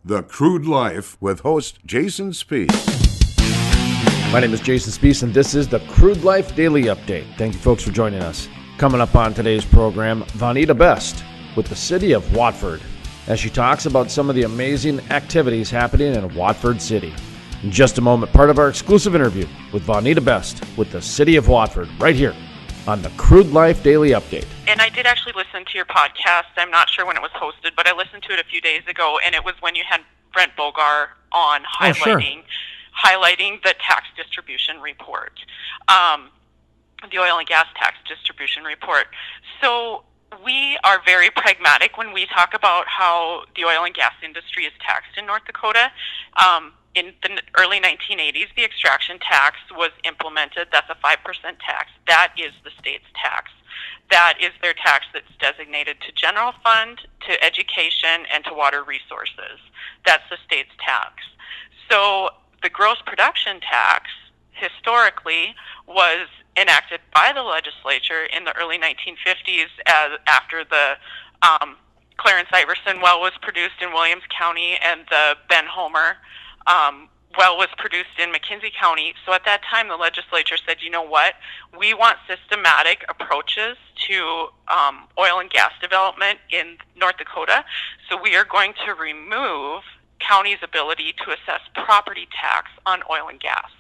The Crude Life with host Jason Spiess. My name is Jason Spiess, and this is the Crude Life Daily Update. Thank you, folks, for joining us. Coming up on today's program, Vawnita Best with the city of Watford, as she talks about some of the amazing activities happening in Watford City. In just a moment, part of our exclusive interview with Vawnita Best with the city of Watford, right here on the Crude Life Daily Update. And I did actually listen to your podcast. I'm not sure when it was hosted, but I listened to it a few days ago, and it was when you had Brent Bogar on highlighting the tax distribution report, the oil and gas tax distribution report. So we are very pragmatic when we talk about how the oil and gas industry is taxed in North Dakota. In the early 1980s, the extraction tax was implemented. That's a 5% tax. That is the state's tax. That is their tax that's designated to general fund, to education, and to water resources. That's the state's tax. So the gross production tax, historically, was enacted by the legislature in the early 1950s after the Clarence Iverson well was produced in Williams County and the Ben Homer well was produced in McKenzie County. So at that time, the legislature said, you know what, we want systematic approaches to oil and gas development in North Dakota. So we are going to remove counties' ability to assess property tax on oil and gas.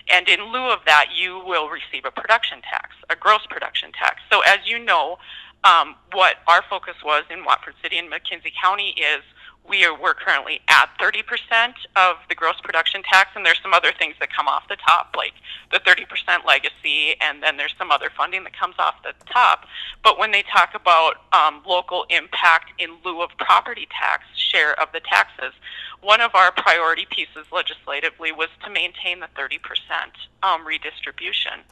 And in lieu of that, you will receive a production tax, a gross production tax. So as you know, what our focus was in Watford City and McKenzie County is we're currently at 30% of the gross production tax, and there's some other things that come off the top, like the 30% legacy, and then there's some other funding that comes off the top. But when they talk about local impact in lieu of property tax share of the taxes, one of our priority pieces legislatively was to maintain the 30% redistribution.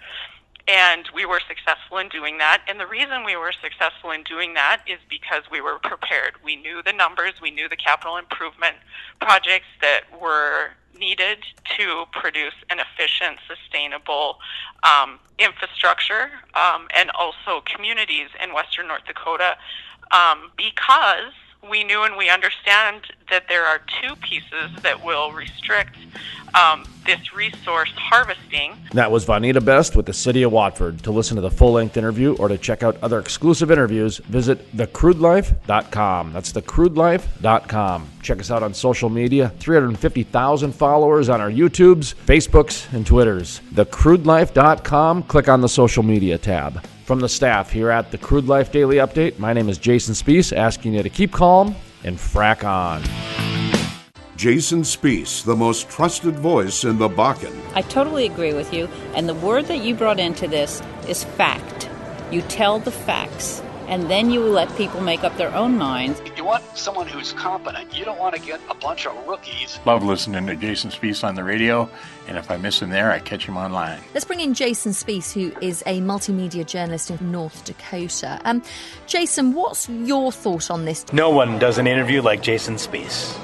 And we were successful in doing that. And the reason we were successful in doing that is because we were prepared. We knew the numbers. We knew the capital improvement projects that were needed to produce an efficient, sustainable infrastructure and also communities in Western North Dakota because we knew and we understand that there are two pieces that will restrict this resource harvesting. That was Vawnita Best with the city of Watford. To listen to the full-length interview or to check out other exclusive interviews, visit thecrudelife.com. That's thecrudelife.com. Check us out on social media. 350,000 followers on our YouTubes, Facebooks, and Twitters. Thecrudelife.com. Click on the social media tab. From the staff here at the Crude Life Daily Update, my name is Jason Spiess, asking you to keep calm and frack on. Jason Spiess, the most trusted voice in the Bakken. I totally agree with you, and the word that you brought into this is fact. You tell the facts, and then you let people make up their own minds. You want someone who's competent. You don't want to get a bunch of rookies. Love listening to Jason Spiess on the radio, and if I miss him there, I catch him online. Let's bring in Jason Spiess, who is a multimedia journalist in North Dakota. Jason, what's your thought on this? No one does an interview like Jason Spiess.